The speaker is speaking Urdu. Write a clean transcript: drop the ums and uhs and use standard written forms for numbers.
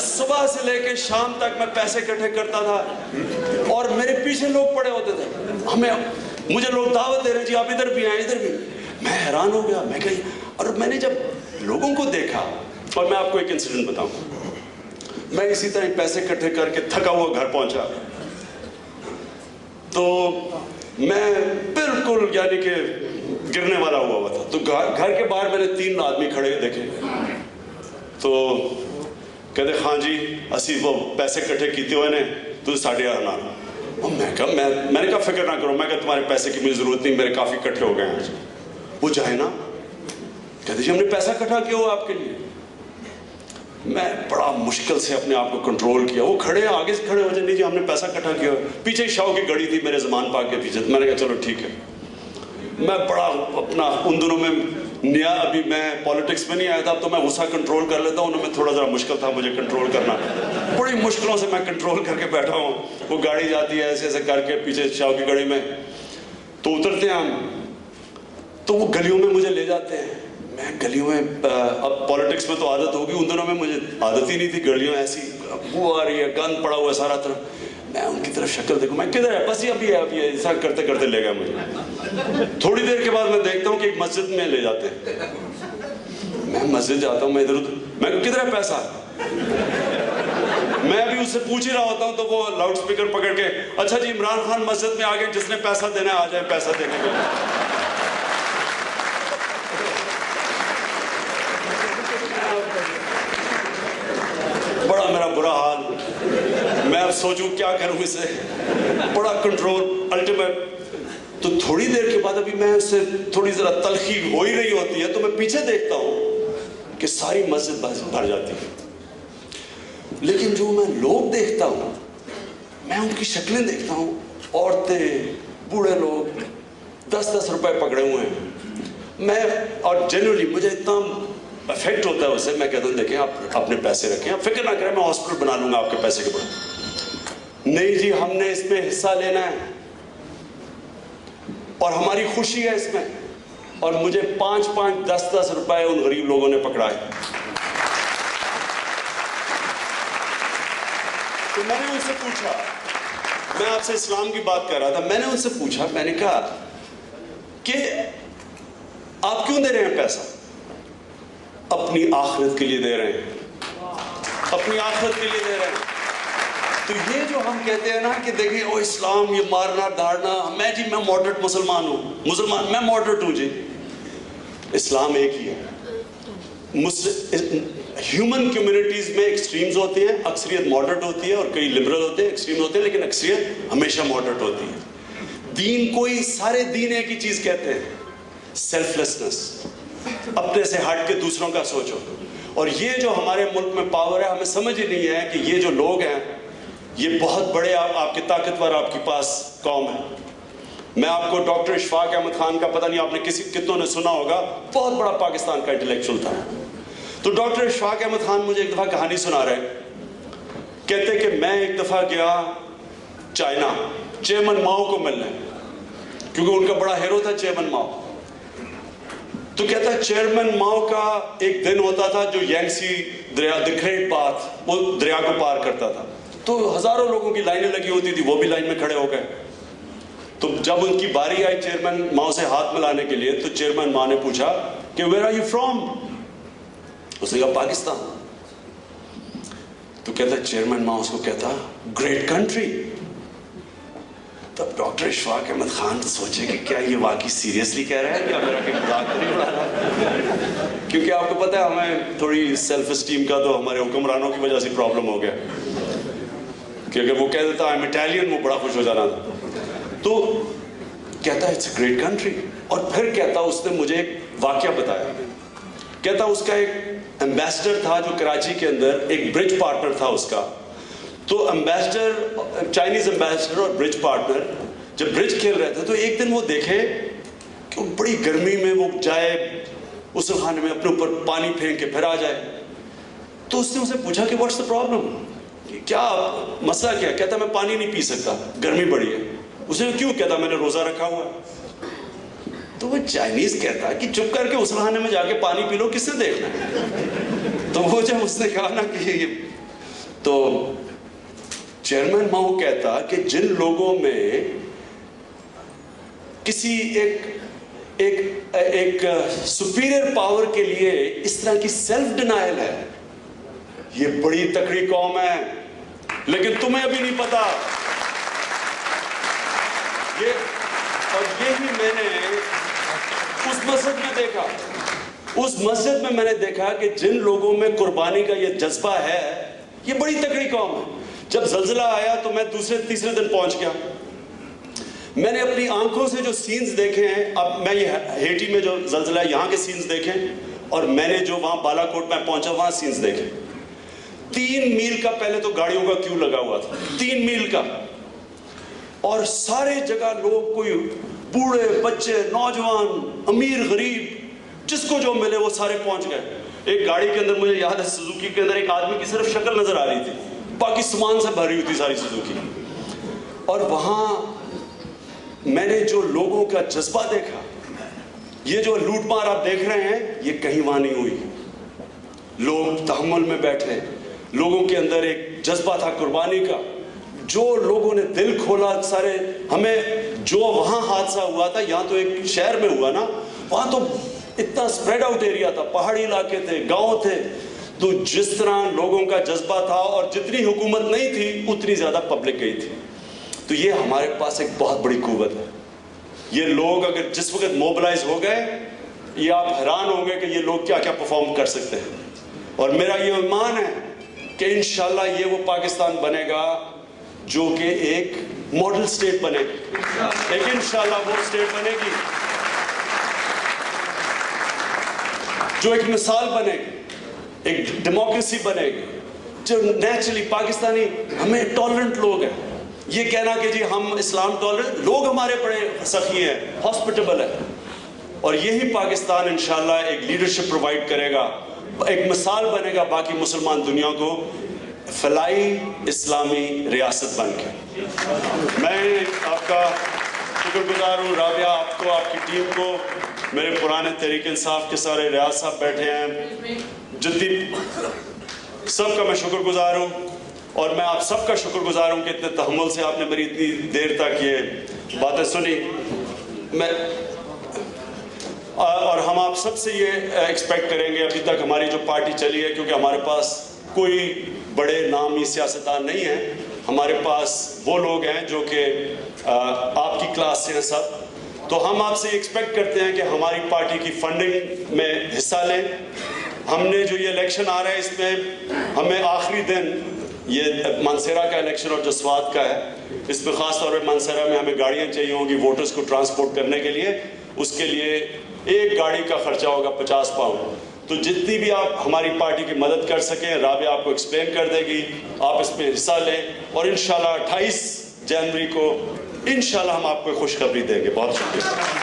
صبح سے لے کے شام تک میں پیسے اکٹھے کرتا تھا اور میرے پیچھے لوگ پڑے ہوتے تھے. مجھے لوگ دعوت دے رہے ہیں جی آپ ادھر بھی آئیں ادھر بھی. میں حیران ہو گیا. میں کہیں اور میں نے جب لوگوں کو دیکھا, اور میں آپ کو ایک انسیڈنٹ بتاؤں, میں اسی طرح پیسے اکٹھے کر کے تھکا ہوا گھر پہنچا تو میں بالکل یعنی کہ گرنے والا ہوا تھا. تو گھر کے باہر میں نے 3 آدمی کھڑے دیکھے. تو کہتے ہاں جی اسی وہ پیسے اکٹھے کیتے ہوئے نے تو 8.5 لاکھ. اور میں نے کہا فکر نہ کرو, میں کہا تمہارے پیسے کی مجھے ضرورت نہیں, میرے کافی اکٹھے ہو گئے ہیں. وہ جائے نا, کہتے جی ہم نے پیسہ اکٹھا کیا ہوا آپ کے لیے. میں بڑا مشکل سے اپنے آپ کو کنٹرول کیا. وہ کھڑے آگے سے کھڑے ہو جائے نہیں جی ہم نے پیسہ اکٹھا کیا. پیچھے شاہ کی گڑی تھی میرے زمان پاک کے پیچھے. میں نے کہا چلو ٹھیک ہے. میں بڑا اپنا ان دنوں میں نیا, ابھی میں پالیٹکس میں نہیں آیا تھا, تو میں غصہ کنٹرول کر لیتا ہوں. ان میں تھوڑا ذرا مشکل تھا مجھے کنٹرول کرنا. بڑی مشکلوں سے میں کنٹرول کر کے بیٹھا ہوں. وہ گاڑی جاتی ہے ایسے ایسے کر کے پیچھے شاہ کی گڑی میں. تو اترتے ہیں ہم, تو وہ گلیوں میں مجھے لے جاتے ہیں. میں گلیوں میں, اب پالیٹکس میں تو عادت ہوگی, ان دنوں میں مجھے عادت ہی نہیں تھی. گلیوں ایسی بو آ رہی ہے, گند پڑا ہوا ہے سارا طرف. میں ان کی طرف شکل دیکھوں, میں کدھر ہے, بس یہ ابھی ہے, اب یہ ایسا کرتے کرتے لے گیا مجھے. تھوڑی دیر کے بعد میں دیکھتا ہوں کہ ایک مسجد میں لے جاتے ہیں. میں مسجد جاتا ہوں, میں ادھر ادھر, میں کدھر ہے پیسہ. میں ابھی اس سے پوچھ ہی رہا ہوتا ہوں تو وہ لاؤڈ سپیکر پکڑ کے اچھا جی عمران خان مسجد میں آ گئے, جس نے پیسہ دینا ہے آ جائے پیسہ دینے کے. بڑا میرا برا حال. میں اب سوچوں کیا کروں اس سے, بڑا کنٹرول الٹیمیٹ. تو تھوڑی دیر کے بعد ابھی میں اس سے تھوڑی ذرا تلخی ہو ہی رہی ہوتی ہے, تو میں پیچھے دیکھتا ہوں کہ ساری مسجد بھر جاتی ہے. لیکن جو میں لوگ دیکھتا ہوں, میں ان کی شکلیں دیکھتا ہوں, عورتیں, بوڑھے لوگ 10-10 روپے پکڑے ہوئے ہیں. میں اور جنرلی مجھے اتنا افیکٹ ہوتا ہے اس سے, میں کہتا ہوں دیکھیں آپ اپنے پیسے رکھیں, آپ فکر نہ کریں, میں ہاسپٹل بنا لوں گا آپ کے پیسے کے اوپر. نہیں جی ہم نے اس میں حصہ لینا ہے اور ہماری خوشی ہے اس میں. اور مجھے 5-5, 10-10 روپے ان غریب لوگوں نے پکڑائے. تو میں نے ان سے پوچھا, میں آپ سے اسلام کی بات کر رہا تھا, میں نے ان سے پوچھا, میں نے کہا کہ آپ کیوں دے رہے ہیں پیسہ. اپنی آخرت کے لیے دے رہے ہیں, اپنی آخرت کے لیے دے رہے ہیں. تو یہ جو ہم کہتے ہیں نا کہ دیکھیں او اسلام یہ مارنا دھاڑنا, میں جی میں ماڈریٹ مسلمان ہوں, میں ماڈریٹ ہوں جی. اسلام ایک ہی ہے. ہیومن کمیونٹیز میں ایکسٹریمز ہوتے ہیں, اکثریت ماڈریٹ ہوتی ہے اور کئی لبرل ہوتے ہیں, ایکسٹریم ہوتے ہیں, لیکن اکثریت ہمیشہ ماڈریٹ ہوتی ہے. دین کوئی, سارے دین ایک ہی چیز کہتے ہیں, سیلف لیسنس, اپنے سے ہٹ کے دوسروں کا سوچو. اور یہ جو ہمارے ملک میں پاور ہے, ہمیں سمجھ ہی نہیں ہے کہ یہ جو لوگ ہیں یہ بہت بڑے آپ کے طاقتور آپ کے پاس قوم ہے. میں آپ کو ڈاکٹر اشفاق احمد خان کا پتہ نہیں آپ نے کتنوں نے سنا ہوگا, بہت بڑا پاکستان کا انٹلیکچوئل تھا. تو ڈاکٹر اشفاق احمد خان مجھے ایک دفعہ کہانی سنا رہے, کہتے کہ میں ایک دفعہ گیا چائنا چیئرمین ماؤ کو ملنے, کیونکہ ان کا بڑا ہیرو تھا چیئرمین ماؤ. تو کہتا ہے چیئرمین ماؤ کا ایک دن ہوتا تھا جو یانگسی دریا, دی گریٹ پاتھ, وہ دریا کو پار کرتا تھا. تو ہزاروں لوگوں کی لائنیں لگی ہوتی تھی, وہ بھی لائن میں کھڑے ہو گئے. تو جب ان کی باری آئی چیئرمین ماؤ سے ہاتھ ملانے کے لیے, تو چیئرمین ماؤ نے پوچھا کہ ویئر آر یو فرام. اس نے کہا پاکستان. تو کہتا ہے چیئرمین ماؤ اس کو کہتا گریٹ کنٹری. تب ڈاکٹر اشفاق احمد خان سوچے کہ کیا یہ واقعی سیریسلی کہہ رہا ہے یا میرا کہ مذاق نہیں اڑا رہا. کیونکہ آپ کو پتہ ہے ہمیں تھوڑی سیلف اسٹیم کا تو ہمارے حکمرانوں کی وجہ سے پرابلم ہو گیا کہ اگر وہ کہہ دیتا آئی ایم اٹیلین, وہ بڑا خوش ہو جانا تھا. تو کہتا ہے اٹس اے گریٹ کنٹری. اور پھر کہتا اس نے مجھے ایک واقعہ بتایا. کہتا اس کا ایک ایمبیسڈر تھا جو کراچی کے اندر ایک برج پارٹنر تھا اس کا. تو ایمبیسڈر, چائنیز ایمبیسڈر اور برج پارٹنر جب برج کھیل رہے تھے, تو ایک دن وہ دیکھے کہ بڑی گرمی میں وہ جائے غسل خانے میں اپنے اوپر پانی پھینک کے پھر آ جائے. تو اس نے اسے پوچھا کہ واٹس دا پرابلم, کیا مسئلہ کیا. کہتا میں پانی نہیں پی سکتا, گرمی بڑی ہے. اس نے کیوں. کہتا میں نے روزہ رکھا ہوا ہے. تو وہ چائنیز کہتا ہے کہ چپ کر کے غسل خانے میں جا کے پانی پی لو, کس نے دیکھنا ہے. تو وہ جب اس نے کہا نا کہ تو چیئرمین ماؤ کہتا کہ جن لوگوں میں کسی ایک سپیریئر پاور کے لیے اس طرح کی سیلف ڈینائل ہے، یہ بڑی تکڑی قوم ہے، لیکن تمہیں ابھی نہیں پتا۔ اور یہی میں نے اس مسجد میں دیکھا، اس مسجد میں نے دیکھا کہ جن لوگوں میں قربانی کا یہ جذبہ ہے، یہ بڑی تکڑی قوم ہے۔ جب زلزلہ آیا تو میں دوسرے تیسرے دن پہنچ گیا، میں نے اپنی آنکھوں سے جو سینز دیکھے ہیں، اب میں یہ ہیٹی میں جو زلزلہ ہے یہاں کے سینز دیکھیں، اور میں نے جو وہاں بالا کوٹ میں پہنچا وہاں سینز دیکھیں۔ 3 میل کا پہلے تو گاڑیوں کا کیوں لگا ہوا تھا، 3 میل کا، اور سارے جگہ لوگ، کوئی بوڑھے بچے نوجوان امیر غریب جس کو جو ملے وہ سارے پہنچ گئے۔ ایک گاڑی کے اندر مجھے یاد ہے سوزوکی کے اندر ایک آدمی کی صرف شکل نظر آ رہی تھی، باقی سامان سے بھری ہوئی تھی ساری سوزوکی۔ اور وہاں میں نے جو لوگوں کا جذبہ دیکھا، یہ جو لوٹ مار آپ دیکھ رہے ہیں یہ کہیں وہاں نہیں ہوئی۔ لوگ تحمل میں بیٹھے، لوگوں کے اندر ایک جذبہ تھا قربانی کا، جو لوگوں نے دل کھولا۔ سارے ہمیں جو وہاں حادثہ ہوا تھا، یہاں تو ایک شہر میں ہوا نا، وہاں تو اتنا سپریڈ آؤٹ ایریا تھا، پہاڑی علاقے تھے، گاؤں تھے، تو جس طرح لوگوں کا جذبہ تھا اور جتنی حکومت نہیں تھی اتنی زیادہ پبلک گئی تھی۔ تو یہ ہمارے پاس ایک بہت بڑی قوت ہے۔ یہ لوگ اگر جس وقت موبلائز ہو گئے، یہ آپ حیران ہوں گے کہ یہ لوگ کیا کیا پرفارم کر سکتے ہیں۔ اور میرا یہ ایمان ہے کہ انشاءاللہ یہ وہ پاکستان بنے گا جو کہ ایک ماڈل سٹیٹ بنے گی، ایک انشاءاللہ وہ سٹیٹ بنے گی جو ایک مثال بنے گی، ایک ڈیموکریسی بنے گی، جو نیچرلی پاکستانی ہمیں ٹالرنٹ لوگ ہیں۔ یہ کہنا کہ جی ہم اسلام ٹالرنٹ، لوگ ہمارے بڑے سخی ہیں، ہاسپٹیبل ہیں، اور یہی پاکستان انشاءاللہ ایک لیڈرشپ پرووائڈ کرے گا، ایک مثال بنے گا باقی مسلمان دنیا کو، فلاحی اسلامی ریاست بن کے۔ میں آپ کا شکر گزار ہوں، رابعہ آپ کو، آپ کی ٹیم کو، میرے پرانے تحریک انصاف کے سارے ریاض صاحب بیٹھے ہیں، جتنی سب کا میں شکر گزار ہوں، اور میں آپ سب کا شکر گزار ہوں کہ اتنے تحمل سے آپ نے میری اتنی دیر تک یہ باتیں سنی۔ اور ہم آپ سب سے یہ ایکسپیکٹ کریں گے، ابھی تک ہماری جو پارٹی چلی ہے، کیونکہ ہمارے پاس کوئی بڑے نامی سیاستدان نہیں ہیں، ہمارے پاس وہ لوگ ہیں جو کہ آپ کی کلاس سے ہیں سب، تو ہم آپ سے ایکسپیکٹ کرتے ہیں کہ ہماری پارٹی کی فنڈنگ میں حصہ لیں۔ ہم نے جو یہ الیکشن آ رہا ہے، اس میں ہمیں آخری دن، یہ مانسیرا کا الیکشن اور جو سوات کا ہے، اس میں خاص طور پہ مانسیرا میں ہمیں گاڑیاں چاہیے ہوں گی ووٹرز کو ٹرانسپورٹ کرنے کے لیے، اس کے لیے ایک گاڑی کا خرچہ ہوگا 50 پاؤنڈ۔ تو جتنی بھی آپ ہماری پارٹی کی مدد کر سکیں، رابعہ آپ کو ایکسپلین کر دے گی، آپ اس میں حصہ لیں، اور انشاءاللہ 28 جنوری کو انشاءاللہ ہم آپ کو خوشخبری دیں گے۔ بہت شکریہ۔